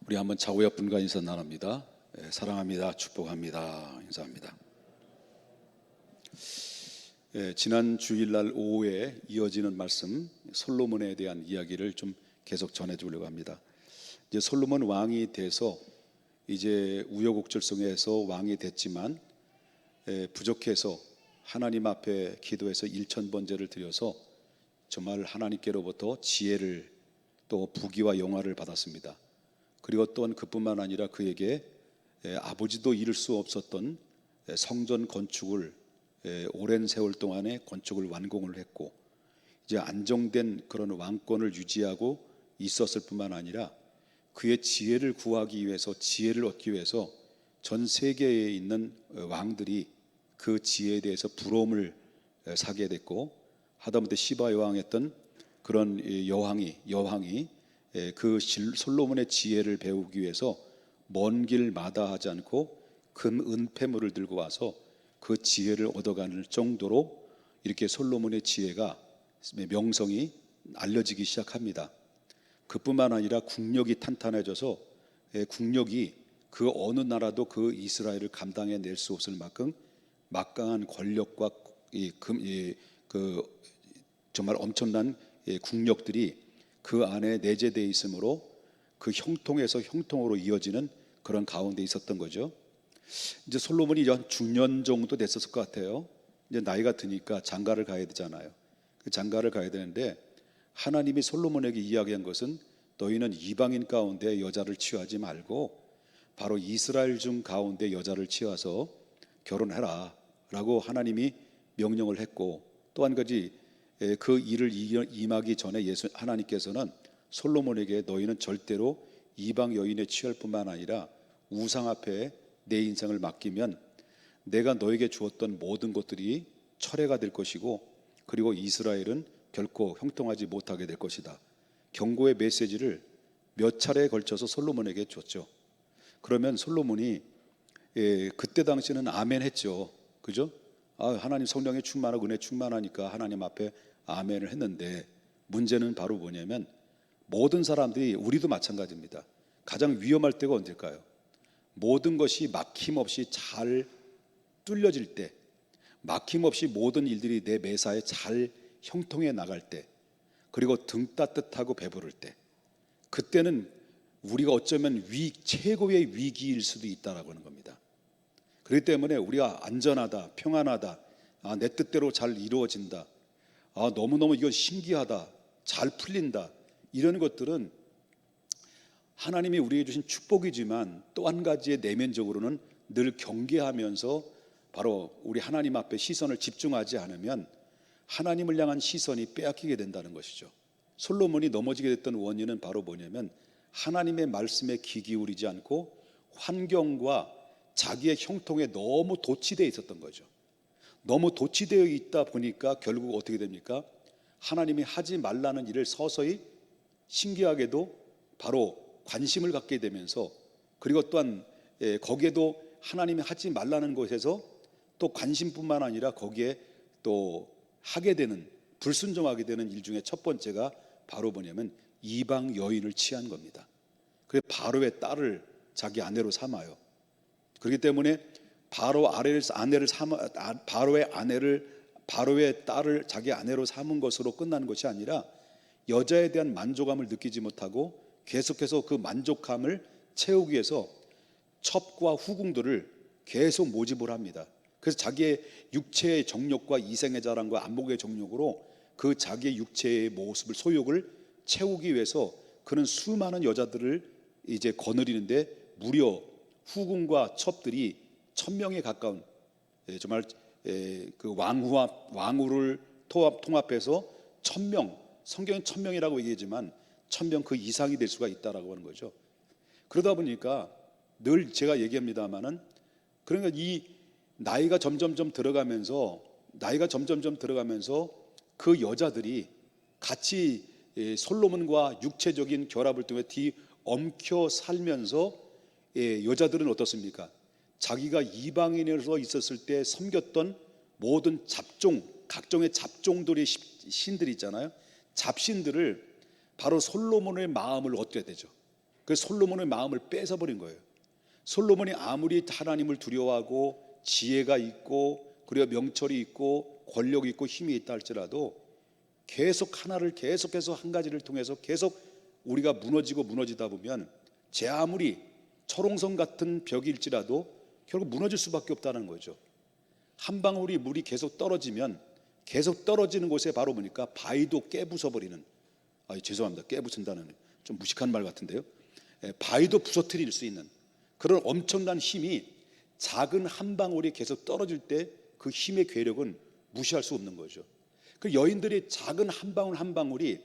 우리 한번 좌우 옆분과 인사 나눕니다. 사랑합니다. 축복합니다. 인사합니다. 지난 주일날 오후에 이어지는 말씀 솔로몬에 대한 이야기를 좀 계속 전해주려고 합니다. 이제 솔로몬 왕이 돼서 이제 우여곡절성에서 왕이 됐지만 부족해서 하나님 앞에 기도해서 1000번제를 드려서 정말 하나님께로부터 지혜를 또 부귀와 영화를 받았습니다. 그리고 또한 그뿐만 아니라 그에게 아버지도 이룰 수 없었던 성전 건축을 오랜 세월 동안에 건축을 완공을 했고, 이제 안정된 그런 왕권을 유지하고 있었을 뿐만 아니라 그의 지혜를 구하기 위해서, 지혜를 얻기 위해서 전 세계에 있는 왕들이 그 지혜에 대해서 부러움을 사게 됐고, 하다못해 시바 여왕했던 그런 여왕이 그 솔로몬의 지혜를 배우기 위해서 먼 길 마다하지 않고 큰 은폐물을 들고 와서 그 지혜를 얻어가는 정도로 이렇게 솔로몬의 지혜가, 명성이 알려지기 시작합니다. 그뿐만 아니라 국력이 탄탄해져서 국력이 그 어느 나라도 그 이스라엘을 감당해낼 수 없을 만큼 막강한 권력과 정말 엄청난 국력들이 그 안에 내재되어 있으므로 그 형통에서 형통으로 이어지는 그런 가운데 있었던 거죠. 이제 솔로몬이 한 중년 정도 됐었을 것 같아요. 이제 나이가 드니까 장가를 가야 되잖아요. 그 장가를 가야 되는데 하나님이 솔로몬에게 이야기한 것은 너희는 이방인 가운데 여자를 취하지 말고 바로 이스라엘 중 가운데 여자를 취하서 결혼해라 라고 하나님이 명령을 했고, 또 한 가지 그 일을 임하기 전에 하나님께서는 솔로몬에게 너희는 절대로 이방 여인에 취할 뿐만 아니라 우상 앞에 내 인생을 맡기면 내가 너에게 주었던 모든 것들이 철회가 될 것이고, 그리고 이스라엘은 결코 형통하지 못하게 될 것이다. 경고의 메시지를 몇 차례에 걸쳐서 솔로몬에게 줬죠. 그러면 솔로몬이 그때 당시는 아멘 했죠. 그죠? 하나님 성령에 충만하고 은혜 충만하니까 하나님 앞에 아멘을 했는데, 문제는 바로 뭐냐면 모든 사람들이, 우리도 마찬가지입니다. 가장 위험할 때가 언제일까요? 모든 것이 막힘없이 잘 뚫려질 때, 막힘없이 모든 일들이 내 매사에 잘 형통해 나갈 때, 그리고 등 따뜻하고 배부를 때, 그때는 우리가 어쩌면 최고의 위기일 수도 있다라고 하는 겁니다. 그렇기 때문에 우리가 안전하다, 평안하다, 내 뜻대로 잘 이루어진다, 너무너무 이건 신기하다, 잘 풀린다, 이런 것들은 하나님이 우리에게 주신 축복이지만 또 한 가지의 내면적으로는 늘 경계하면서 바로 우리 하나님 앞에 시선을 집중하지 않으면 하나님을 향한 시선이 빼앗기게 된다는 것이죠. 솔로몬이 넘어지게 됐던 원인은 바로 뭐냐면 하나님의 말씀에 귀 기울이지 않고 환경과 자기의 형통에 너무 도취되어 있었던 거죠. 너무 도취되어 있다 보니까 결국 어떻게 됩니까? 하나님이 하지 말라는 일을 서서히, 신기하게도 바로 관심을 갖게 되면서, 그리고 또한 거기에도 하나님이 하지 말라는 것에서 또 관심뿐만 아니라 거기에 또 하게 되는, 불순종하게 되는 일 중에 첫 번째가 바로 뭐냐면 이방 여인을 취한 겁니다. 그래서 바로의 딸을 자기 아내로 삼아요. 그렇기 때문에 바로의 딸을 자기 아내로 삼은 것으로 끝나는 것이 아니라 여자에 대한 만족감을 느끼지 못하고 계속해서 그 만족감을 채우기 위해서 첩과 후궁들을 계속 모집을 합니다. 그래서 자기의 육체의 정욕과 이생의 자랑과 안목의 정욕으로 그 자기의 육체의 모습을, 소욕을 채우기 위해서 그는 수많은 여자들을 이제 거느리는데 무려 후궁과 첩들이 1000명에 가까운, 정말 그 왕후를 통합해서 1000명, 성경은 1000명이라고 얘기하지만 1000명 그 이상이 될 수가 있다라고 하는 거죠. 그러다 보니까 늘 제가 얘기합니다만은, 그러니까 이 나이가 점점점 들어가면서 그 여자들이 같이 솔로몬과 육체적인 결합을 통해 뒤엉켜 살면서 여자들은 어떻습니까? 자기가 이방인으로서 있었을 때 섬겼던 모든 잡종, 각종의 잡종들의 신들이 있잖아요. 잡신들을 바로 솔로몬의 마음을 얻게 되죠. 그 솔로몬의 마음을 뺏어버린 거예요. 솔로몬이 아무리 하나님을 두려워하고 지혜가 있고 그리고 명철이 있고 권력이 있고 힘이 있다 할지라도 계속 하나를 계속해서 한 가지를 통해서 계속 우리가 무너지다 보면 제 아무리 철옹성 같은 벽일지라도 결국 무너질 수밖에 없다는 거죠. 한 방울이 물이 계속 떨어지면 계속 떨어지는 곳에 바로 보니까 바위도 깨부숴버리는, 죄송합니다, 깨부순다는 좀 무식한 말 같은데요, 바위도 부서뜨릴 수 있는 그런 엄청난 힘이 작은 한 방울이 계속 떨어질 때 그 힘의 괴력은 무시할 수 없는 거죠. 그 여인들이 작은 한 방울 한 방울이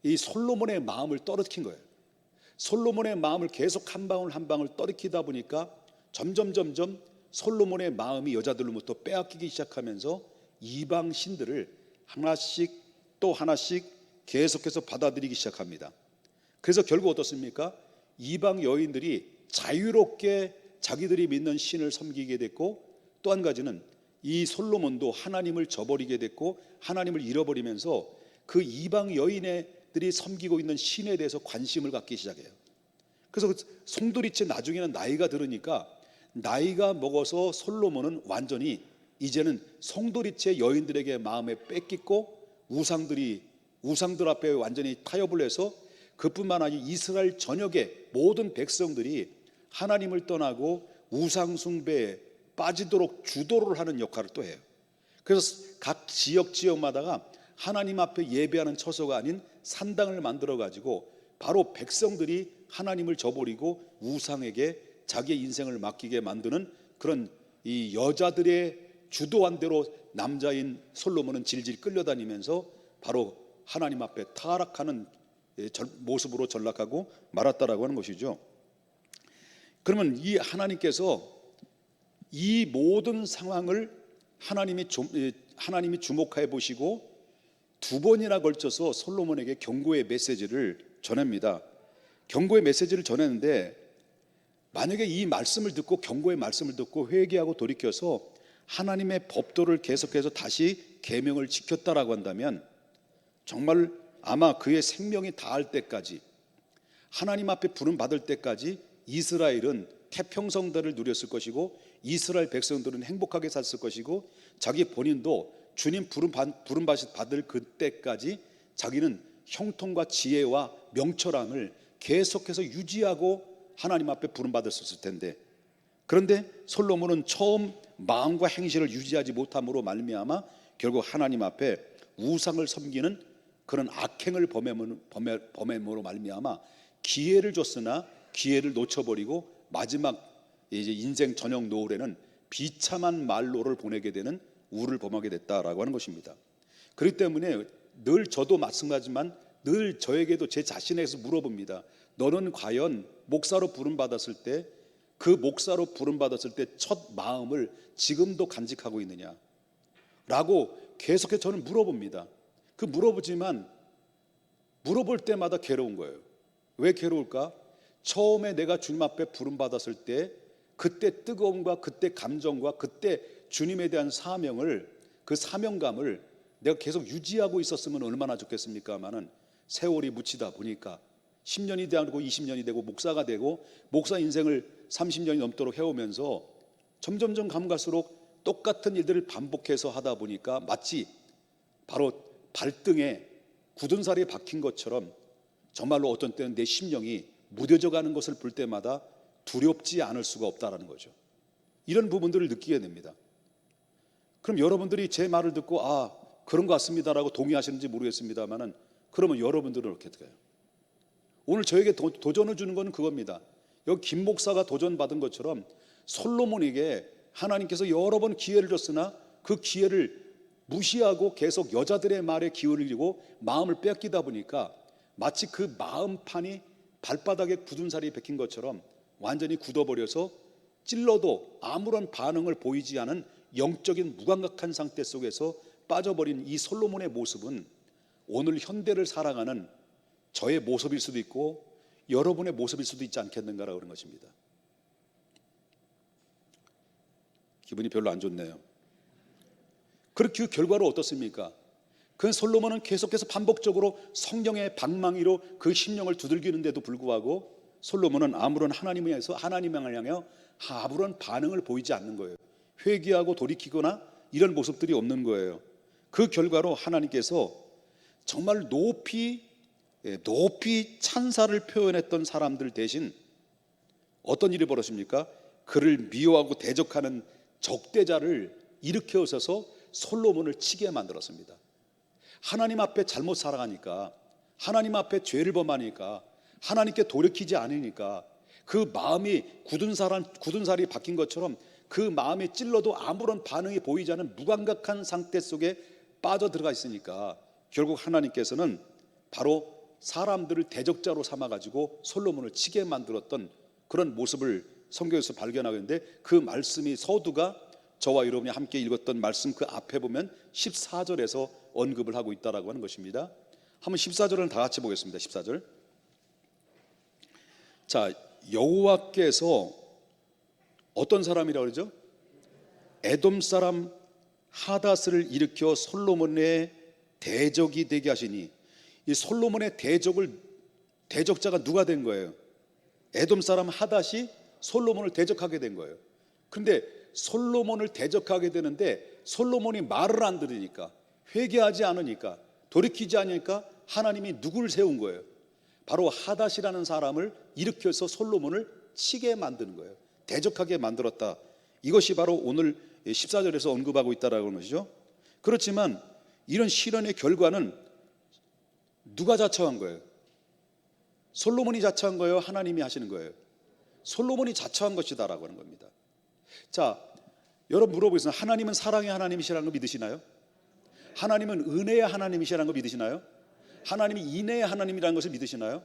이 솔로몬의 마음을 떨어뜨린 거예요. 솔로몬의 마음을 계속 한 방울 한 방울 떨어뜨리다 보니까 점점 솔로몬의 마음이 여자들로부터 빼앗기기 시작하면서 이방 신들을 하나씩 또 하나씩 계속해서 받아들이기 시작합니다. 그래서 결국 어떻습니까? 이방 여인들이 자유롭게 자기들이 믿는 신을 섬기게 됐고, 또 한 가지는 이 솔로몬도 하나님을 저버리게 됐고 하나님을 잃어버리면서 그 이방 여인들이 섬기고 있는 신에 대해서 관심을 갖기 시작해요. 그래서 송두리째 나중에는 나이가 들으니까 나이가 먹어서 솔로몬은 완전히 이제는 송두리째 여인들에게 마음에 뺏기고 우상들 앞에 완전히 타협을 해서 그뿐만 아니라 이스라엘 전역의 모든 백성들이 하나님을 떠나고 우상 숭배에 빠지도록 주도를 하는 역할을 또 해요. 그래서 각 지역마다가 하나님 앞에 예배하는 처소가 아닌 산당을 만들어 가지고 바로 백성들이 하나님을 저버리고 우상에게 자기의 인생을 맡기게 만드는 그런 이 여자들의 주도한 대로 남자인 솔로몬은 질질 끌려다니면서 바로 하나님 앞에 타락하는 모습으로 전락하고 말았다라고 하는 것이죠. 그러면 이 하나님께서 이 모든 상황을 하나님이 주목해 보시고 두 번이나 걸쳐서 솔로몬에게 경고의 메시지를 전합니다. 경고의 메시지를 전했는데 만약에 이 말씀을 듣고 경고의 말씀을 듣고 회개하고 돌이켜서 하나님의 법도를 계속해서 다시 계명을 지켰다라고 한다면 정말 아마 그의 생명이 다할 때까지, 하나님 앞에 부름 받을 때까지 이스라엘은 태평성대를 누렸을 것이고 이스라엘 백성들은 행복하게 샀을 것이고 자기 본인도 주님 부름 받을 그때까지 자기는 형통과 지혜와 명철함을 계속해서 유지하고 하나님 앞에 부름 받았을 텐데, 그런데 솔로몬은 처음 마음과 행실을 유지하지 못함으로 말미암아 결국 하나님 앞에 우상을 섬기는 그런 악행을 범함으로 말미암아 기회를 줬으나 기회를 놓쳐버리고 마지막 이제 인생 저녁 노을에는 비참한 말로를 보내게 되는 우를 범하게 됐다라고 하는 것입니다. 그렇기 때문에 늘 저도 마찬가지지만 늘 저에게도 제 자신에게서 물어봅니다. 너는 과연 목사로 부름받았을 때, 그 목사로 부름받았을 때 첫 마음을 지금도 간직하고 있느냐 라고 계속해서 저는 물어봅니다. 그 물어보지만 물어볼 때마다 괴로운 거예요. 왜 괴로울까? 처음에 내가 주님 앞에 부름받았을 때 그때 뜨거움과 그때 감정과 그때 주님에 대한 사명을, 그 사명감을 내가 계속 유지하고 있었으면 얼마나 좋겠습니까마는 세월이 묻히다 보니까 10년이 되고 20년이 되고 목사가 되고 목사 인생을 30년이 넘도록 해오면서 점점 가면 갈수록 똑같은 일들을 반복해서 하다 보니까 마치 바로 발등에 굳은 살이 박힌 것처럼 정말로 어떤 때는 내 심령이 무뎌져 가는 것을 볼 때마다 두렵지 않을 수가 없다라는 거죠. 이런 부분들을 느끼게 됩니다. 그럼 여러분들이 제 말을 듣고 그런 것 같습니다라고 동의하시는지 모르겠습니다만은 그러면 여러분들은 어떻게 돼요? 오늘 저에게 도전을 주는 건 그겁니다. 여기 김 목사가 도전받은 것처럼 솔로몬에게 하나님께서 여러 번 기회를 줬으나 그 기회를 무시하고 계속 여자들의 말에 기울이고 마음을 뺏기다 보니까 마치 그 마음판이 발바닥에 굳은 살이 박힌 것처럼 완전히 굳어버려서 찔러도 아무런 반응을 보이지 않은 영적인 무감각한 상태 속에서 빠져버린 이 솔로몬의 모습은 오늘 현대를 살아가는 저의 모습일 수도 있고 여러분의 모습일 수도 있지 않겠는가라고 그런 것입니다. 기분이 별로 안 좋네요. 그렇게 그 결과로 어떻습니까? 그 솔로몬은 계속해서 반복적으로 성령의 방망이로 그 심령을 두들기는데도 불구하고 솔로몬은 아무런 하나님을 향해 아무런 반응을 보이지 않는 거예요. 회개하고 돌이키거나 이런 모습들이 없는 거예요. 그 결과로 하나님께서 정말 높이 찬사를 표현했던 사람들 대신 어떤 일이 벌어집니까? 그를 미워하고 대적하는 적대자를 일으켜서서 솔로몬을 치게 만들었습니다. 하나님 앞에 잘못 살아가니까, 하나님 앞에 죄를 범하니까, 하나님께 돌이키지 않으니까 그 마음이 굳은 살이 박힌 것처럼 그 마음에 찔러도 아무런 반응이 보이지 않는 무감각한 상태 속에 빠져들어가 있으니까 결국 하나님께서는 바로 사람들을 대적자로 삼아가지고 솔로몬을 치게 만들었던 그런 모습을 성경에서 발견하는데, 그 말씀이 서두가 저와 여러분이 함께 읽었던 말씀 그 앞에 보면 14절에서 언급을 하고 있다라고 하는 것입니다. 한번 14절을 다 같이 보겠습니다. 14절. 자, 여호와께서 어떤 사람이라고 그러죠? 에돔 사람 하닷을 일으켜 솔로몬의 대적이 되게 하시니, 이 솔로몬의 대적자가 누가 된 거예요? 에돔 사람 하닷이 솔로몬을 대적하게 된 거예요. 그런데 솔로몬을 대적하게 되는데 솔로몬이 말을 안 들으니까, 회개하지 않으니까, 돌이키지 않으니까 하나님이 누구를 세운 거예요? 바로 하닷이라는 사람을 일으켜서 솔로몬을 치게 만드는 거예요. 대적하게 만들었다. 이것이 바로 오늘 14절에서 언급하고 있다라는 것이죠. 그렇지만 이런 시련의 결과는 누가 자처한 거예요? 솔로몬이 자처한 거예요? 하나님이 하시는 거예요? 솔로몬이 자처한 것이다라고 하는 겁니다. 자, 여러분 물어보겠습니다. 하나님은 사랑의 하나님이시라는 거 믿으시나요? 하나님은 은혜의 하나님이시라는 거 믿으시나요? 하나님이 인내의 하나님이라는 것을 믿으시나요?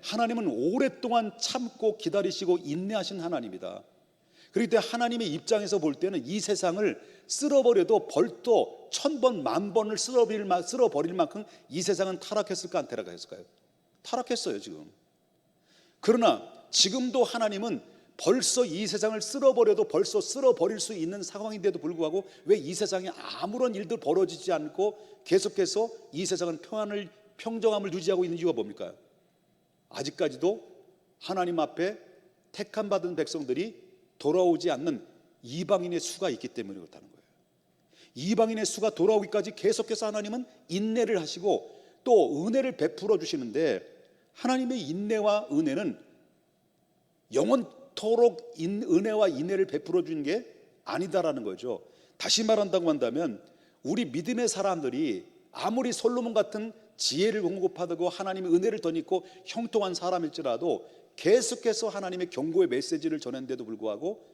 하나님은 오랫동안 참고 기다리시고 인내하신 하나님이다. 그렇기 때문에 하나님의 입장에서 볼 때는 이 세상을 쓸어버려도 벌도 1000번 만번을 쓸어버릴 만큼 이 세상은 타락했을까 안 타락했을까요? 타락했어요 지금. 그러나 지금도 하나님은 벌써 이 세상을 쓸어버려도 벌써 쓸어버릴 수 있는 상황인데도 불구하고 왜 이 세상에 아무런 일도 벌어지지 않고 계속해서 이 세상은 평정함을 유지하고 있는 이유가 뭡니까? 아직까지도 하나님 앞에 택함 받은 백성들이 돌아오지 않는 이방인의 수가 있기 때문에 그렇다는 거예요. 이방인의 수가 돌아오기까지 계속해서 하나님은 인내를 하시고 또 은혜를 베풀어 주시는데, 하나님의 인내와 은혜는 영원토록 은혜와 인내를 베풀어 주는 게 아니다라는 거죠. 다시 말한다고 한다면 우리 믿음의 사람들이 아무리 솔로몬 같은 지혜를 공급하고 하나님의 은혜를 덧입고 형통한 사람일지라도 계속해서 하나님의 경고의 메시지를 전했는데도 불구하고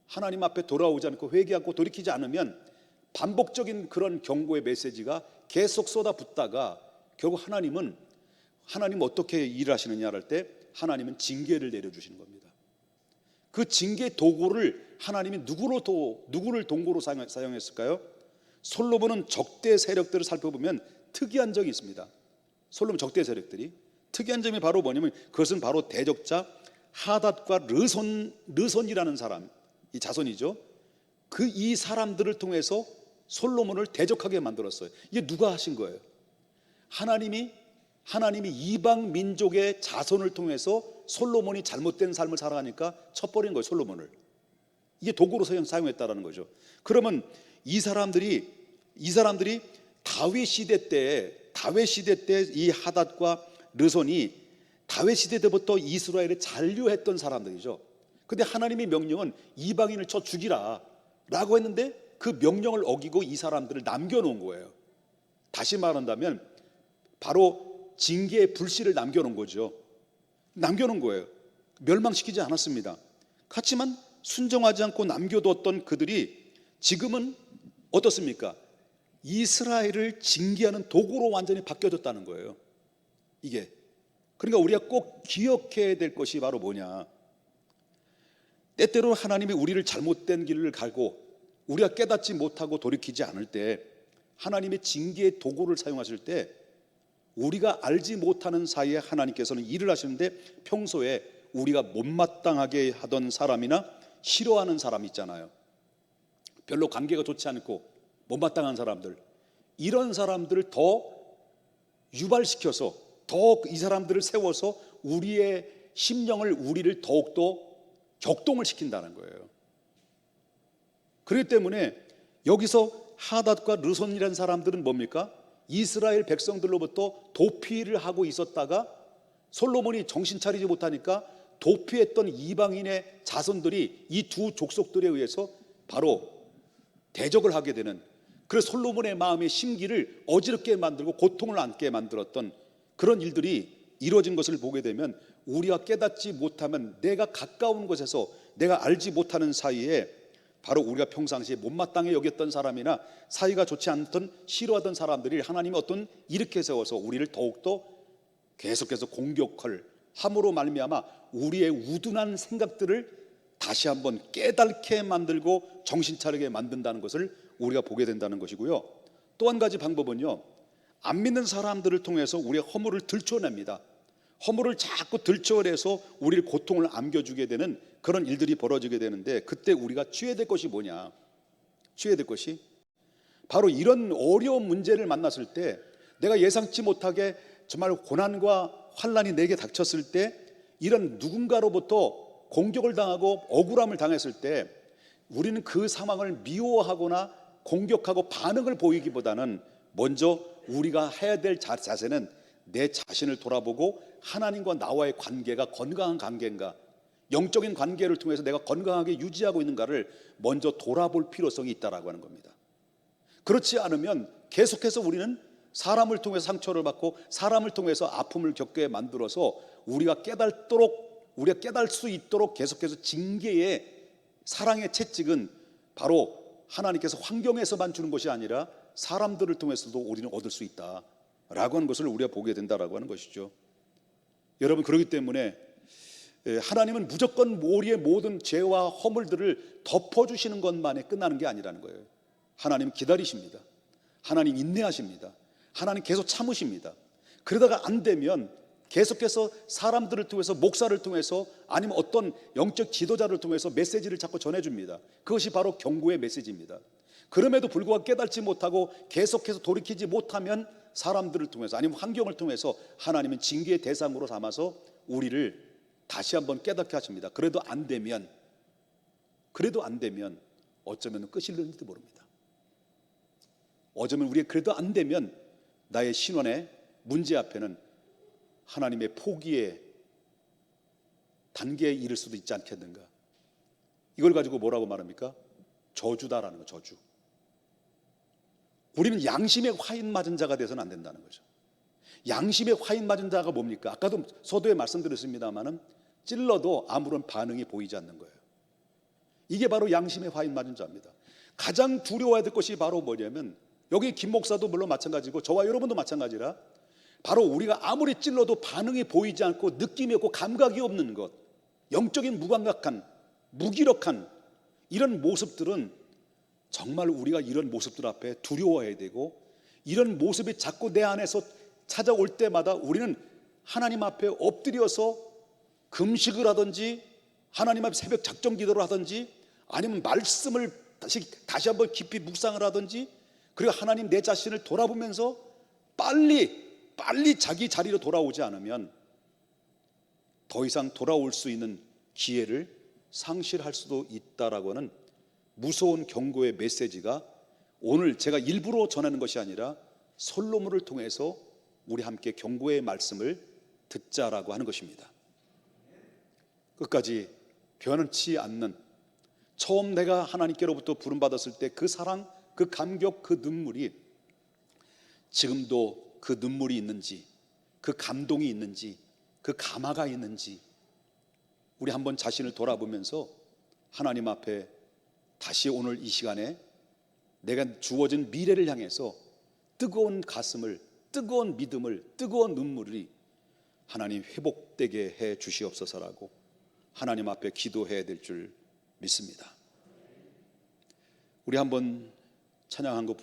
하나님 앞에 돌아오지 않고 회개하고 돌이키지 않으면 반복적인 그런 경고의 메시지가 계속 쏟아붓다가 결국 하나님 어떻게 일을 하시느냐 할 때 하나님은 징계를 내려주시는 겁니다. 그 징계 도구를 하나님이 누구를 동고로 사용했을까요? 솔로몬은 적대 세력들을 살펴보면 특이한 점이 있습니다. 솔로몬 적대 세력들이 특이한 점이 바로 뭐냐면 그것은 바로 대적자 하닷과 르손이라는 사람, 이 자손이죠. 이 사람들을 통해서 솔로몬을 대적하게 만들었어요. 이게 누가 하신 거예요? 하나님이 이방 민족의 자손을 통해서 솔로몬이 잘못된 삶을 살아가니까 쳐버린 거예요. 솔로몬을. 이게 도구로 사용했다라는 거죠. 그러면 이 사람들이 다윗 시대 때 이 하닷과 르손이 다윗 시대 때부터 이스라엘을 잔류했던 사람들이죠. 근데 하나님의 명령은 이방인을 쳐 죽이라 라고 했는데 그 명령을 어기고 이 사람들을 남겨놓은 거예요. 다시 말한다면 바로 징계의 불씨를 남겨놓은 거죠. 남겨놓은 거예요. 멸망시키지 않았습니다. 그렇지만 순종하지 않고 남겨뒀던 그들이 지금은 어떻습니까? 이스라엘을 징계하는 도구로 완전히 바뀌어졌다는 거예요. 이게 그러니까 우리가 꼭 기억해야 될 것이 바로 뭐냐, 때때로 하나님이 우리를 잘못된 길을 가고 우리가 깨닫지 못하고 돌이키지 않을 때 하나님의 징계의 도구를 사용하실 때 우리가 알지 못하는 사이에 하나님께서는 일을 하시는데, 평소에 우리가 못마땅하게 하던 사람이나 싫어하는 사람 있잖아요. 별로 관계가 좋지 않고 못마땅한 사람들, 이런 사람들을 더 유발시켜서 더 이 사람들을 세워서 우리의 심령을 우리를 더욱더 격동을 시킨다는 거예요. 그렇기 때문에 여기서 하닷과 르손이라는 사람들은 뭡니까? 이스라엘 백성들로부터 도피를 하고 있었다가 솔로몬이 정신 차리지 못하니까 도피했던 이방인의 자손들이 이 두 족속들에 의해서 바로 대적을 하게 되는, 그래서 솔로몬의 마음의 심기를 어지럽게 만들고 고통을 안게 만들었던 그런 일들이 이루어진 것을 보게 되면, 우리가 깨닫지 못하면 내가 가까운 곳에서 내가 알지 못하는 사이에 바로 우리가 평상시에 못마땅히 여겼던 사람이나 사이가 좋지 않던 싫어하던 사람들이 하나님이 어떤 일으켜 세워서 우리를 더욱더 계속해서 공격할 함으로 말미암아 우리의 우둔한 생각들을 다시 한번 깨닫게 만들고 정신 차리게 만든다는 것을 우리가 보게 된다는 것이고요. 또 한 가지 방법은요, 안 믿는 사람들을 통해서 우리의 허물을 들춰냅니다. 허물을 자꾸 들춰내서 우리를 고통을 안겨주게 되는 그런 일들이 벌어지게 되는데, 그때 우리가 취해야 될 것이 뭐냐? 취해야 될 것이 바로 이런 어려운 문제를 만났을 때, 내가 예상치 못하게 정말 고난과 환난이 내게 닥쳤을 때, 이런 누군가로부터 공격을 당하고 억울함을 당했을 때 우리는 그 상황을 미워하거나 공격하고 반응을 보이기보다는 먼저 우리가 해야 될 자세는 내 자신을 돌아보고 하나님과 나와의 관계가 건강한 관계인가, 영적인 관계를 통해서 내가 건강하게 유지하고 있는가를 먼저 돌아볼 필요성이 있다라고 하는 겁니다. 그렇지 않으면 계속해서 우리는 사람을 통해서 상처를 받고 사람을 통해서 아픔을 겪게 만들어서 우리가 깨달 수 있도록 계속해서 징계의 사랑의 채찍은 바로 하나님께서 환경에서만 주는 것이 아니라 사람들을 통해서도 우리는 얻을 수 있다라고 하는 것을 우리가 보게 된다라고 하는 것이죠. 여러분, 그렇기 때문에 하나님은 무조건 우리의 모든 죄와 허물들을 덮어주시는 것만에 끝나는 게 아니라는 거예요. 하나님 기다리십니다. 하나님 인내하십니다. 하나님 계속 참으십니다. 그러다가 안 되면 계속해서 사람들을 통해서, 목사를 통해서, 아니면 어떤 영적 지도자를 통해서 메시지를 자꾸 전해줍니다. 그것이 바로 경고의 메시지입니다. 그럼에도 불구하고 깨닫지 못하고 계속해서 돌이키지 못하면 사람들을 통해서, 아니면 환경을 통해서 하나님은 징계의 대상으로 삼아서 우리를 다시 한번 깨닫게 하십니다. 그래도 안 되면 어쩌면 끝이 있는지도 모릅니다. 어쩌면 우리가 그래도 안 되면 나의 신원의 문제 앞에는 하나님의 포기의 단계에 이를 수도 있지 않겠는가. 이걸 가지고 뭐라고 말합니까? 저주다라는 거, 저주. 우리는 양심의 화인 맞은 자가 되어서는 안 된다는 거죠. 양심의 화인 맞은 자가 뭡니까? 아까도 서두에 말씀드렸습니다마는 찔러도 아무런 반응이 보이지 않는 거예요. 이게 바로 양심의 화인 맞은 자입니다. 가장 두려워해야 될 것이 바로 뭐냐면, 여기 김 목사도 물론 마찬가지고 저와 여러분도 마찬가지라, 바로 우리가 아무리 찔러도 반응이 보이지 않고 느낌이 없고 감각이 없는 것, 영적인 무감각한, 무기력한 이런 모습들은 정말 우리가 이런 모습들 앞에 두려워해야 되고, 이런 모습이 자꾸 내 안에서 찾아올 때마다 우리는 하나님 앞에 엎드려서 금식을 하든지 하나님 앞에 새벽 작정 기도를 하든지 아니면 말씀을 다시 한번 깊이 묵상을 하든지, 그리고 하나님 내 자신을 돌아보면서 빨리 자기 자리로 돌아오지 않으면 더 이상 돌아올 수 있는 기회를 상실할 수도 있다라고 하는 무서운 경고의 메시지가 오늘 제가 일부러 전하는 것이 아니라 솔로몬을 통해서 우리 함께 경고의 말씀을 듣자라고 하는 것입니다. 끝까지 변치 않는, 처음 내가 하나님께로부터 부름받았을 때 그 사랑, 그 감격, 그 눈물이 지금도 그 눈물이 있는지, 그 감동이 있는지, 그 감화가 있는지 우리 한번 자신을 돌아보면서 하나님 앞에 다시 오늘 이 시간에 내가 주어진 미래를 향해서 뜨거운 가슴을, 뜨거운 믿음을, 뜨거운 눈물이 하나님 회복되게 해 주시옵소서라고 하나님 앞에 기도해야 될 줄 믿습니다. 우리 한번 찬양한 것